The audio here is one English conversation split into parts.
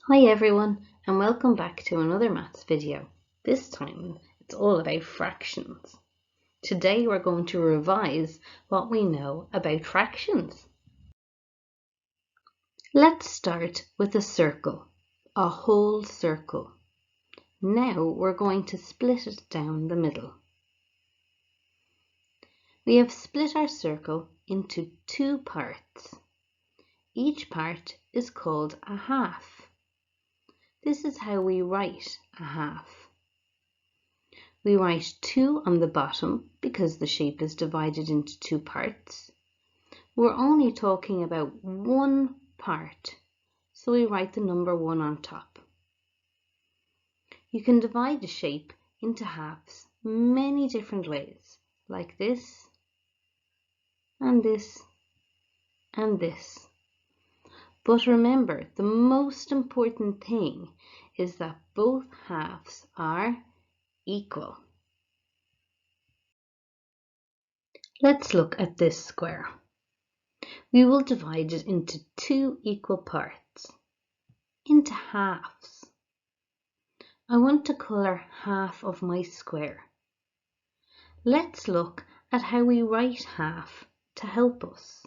Hi everyone, and welcome back to another maths video. This time it's all about fractions. Today we're going to revise what we know about fractions. Let's start with a circle, a whole circle. Now we're going to split it down the middle. We have split our circle into two parts. Each part is called a half. This is how we write a half. We write 2 on the bottom because the shape is divided into two parts. We're only talking about one part, so we write the number 1 on top. You can divide the shape into halves many different ways, like this, and this, and this. But remember, the most important thing is that both halves are equal. Let's look at this square. We will divide it into two equal parts, into halves. I want to colour half of my square. Let's look at how we write half to help us.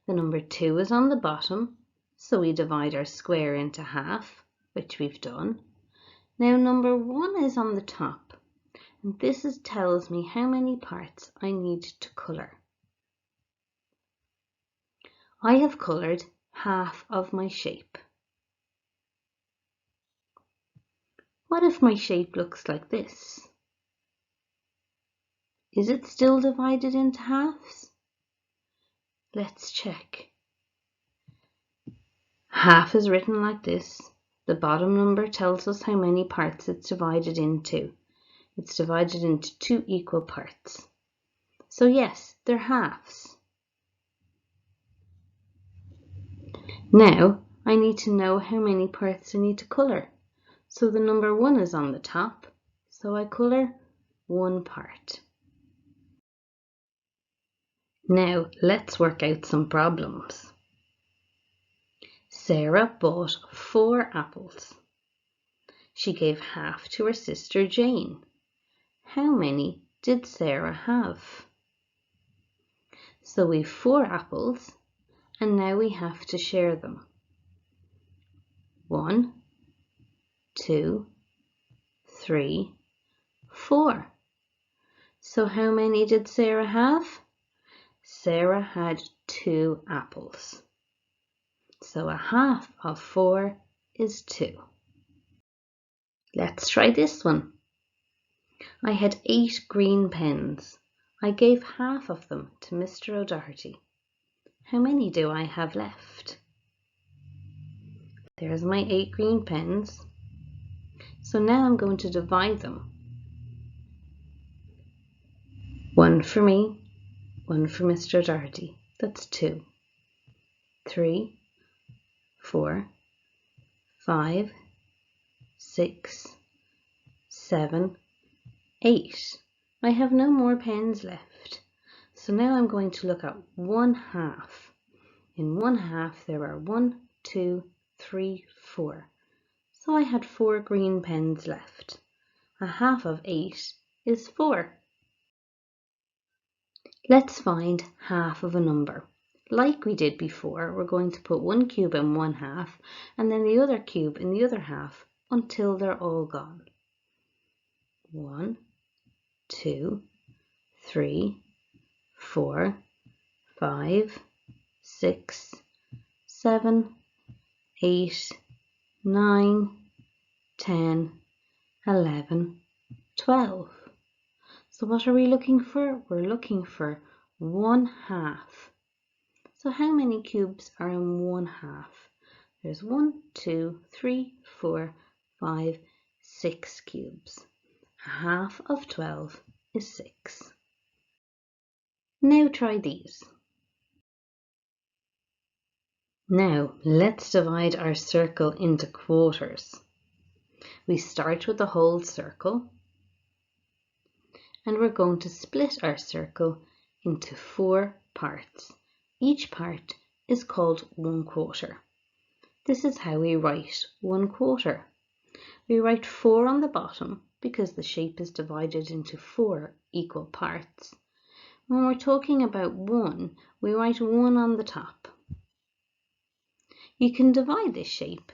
The number 2 is on the bottom, so we divide our square into half, which we've done. Now number 1 is on the top, and this tells me how many parts I need to colour. I have coloured half of my shape. What if my shape looks like this? Is it still divided into halves? Let's check. Half is written like this. The bottom number tells us how many parts it's divided into. It's divided into two equal parts. So yes, they're halves. Now I need to know how many parts I need to colour. So the number 1 is on the top, so I colour one part. Now let's work out some problems. Sarah bought 4 apples. She gave half to her sister Jane. How many did Sarah have? So we've 4 apples, and now we have to share them. 1, 2, 3, 4. So how many did Sarah have? Sarah had 2 apples. So a half of 4 is 2. Let's try this one. I had 8 green pens. I gave half of them to Mr. O'Doherty. How many do I have left? There's my 8 green pens. So now I'm going to divide them. 1 for me, 1 for Mr. O'Doherty. That's 2. 3, 4, 5, 6, 7, 8. I have no more pens left. So now I'm going to look at 1/2. In 1/2 there are 1, 2, 3, 4. So I had 4 green pens left. A half of 8 is 4. Let's find half of a number. Like we did before, we're going to put one cube in 1/2 and then the other cube in the other half until they're all gone. 1, 2, 3, 4, 5, 6, 7, 8, 9, 10, 11, 12. So what are we looking for? We're looking for 1/2. So how many cubes are in 1/2? There's 1, 2, 3, 4, 5, 6 cubes. A half of 12 is 6. Now try these. Now let's divide our circle into quarters. We start with the whole circle, and we're going to split our circle into 4 parts. Each part is called 1/4. This is how we write 1/4. We write 4 on the bottom because the shape is divided into 4 equal parts. When we're talking about 1, we write 1 on the top. You can divide this shape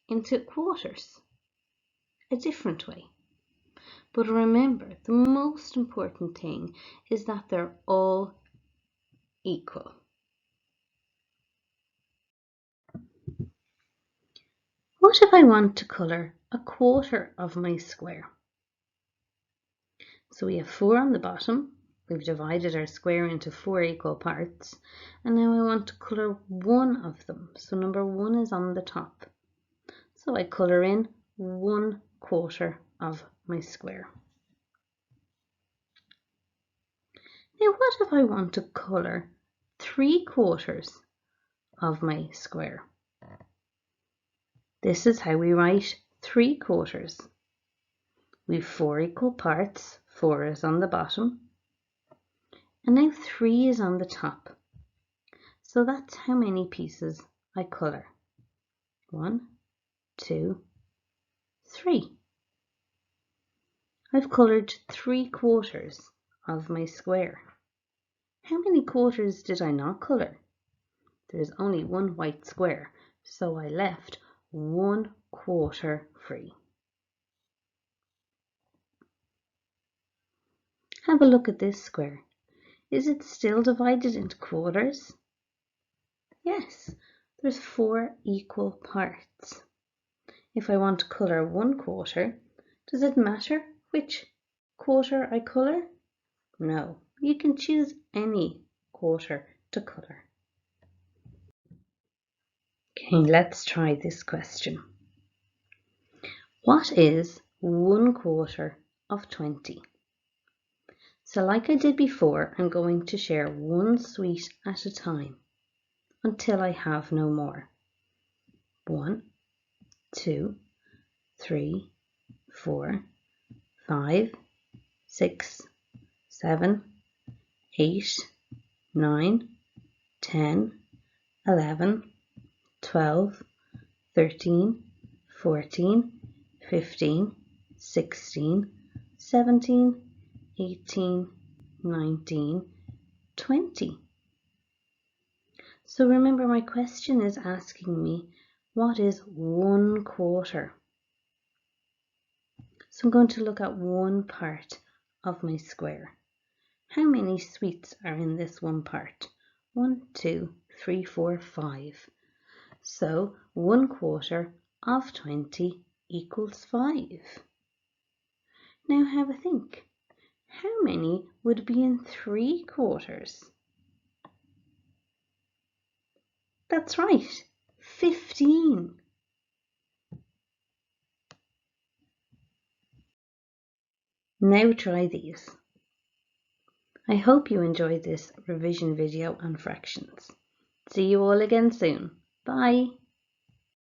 into quarters, a different way. But remember, the most important thing is that they're all equal. What if I want to colour 1/4 of my square? So we have 4 on the bottom. We've divided our square into 4 equal parts. And now I want to colour one of them. So number 1 is on the top. So I colour in 1/4 of my square. Now what if I want to colour 3/4 of my square? This is how we write 3/4. We've 4 equal parts, 4 is on the bottom, and now 3 is on the top. So that's how many pieces I colour. 1, 2, 3. I've coloured 3/4 of my square. How many quarters did I not colour? There's only one white square, so I left 1/4 free. Have a look at this square. Is it still divided into quarters? Yes, there's 4 equal parts. If I want to colour 1/4, does it matter which quarter I colour? No, you can choose any quarter to colour. Okay, let's try this question. What is 1/4 of 20? So like I did before, I'm going to share one sweet at a time until I have no more. 1, 2, 3, 4, 5, 6, 7, 8, 9, 10, 11, 12, 13, 14, 15, 16, 17, 18, 19, 20. So remember, my question is asking me, what is 1/4? So I'm going to look at one part of my square. How many sweets are in this one part? 1, 2, 3, 4, 5. So 1/4 of 20 equals 5. Now have a think. How many would be in 3/4? That's right, 15. Now try these. I hope you enjoyed this revision video on fractions. See you all again soon. Bye.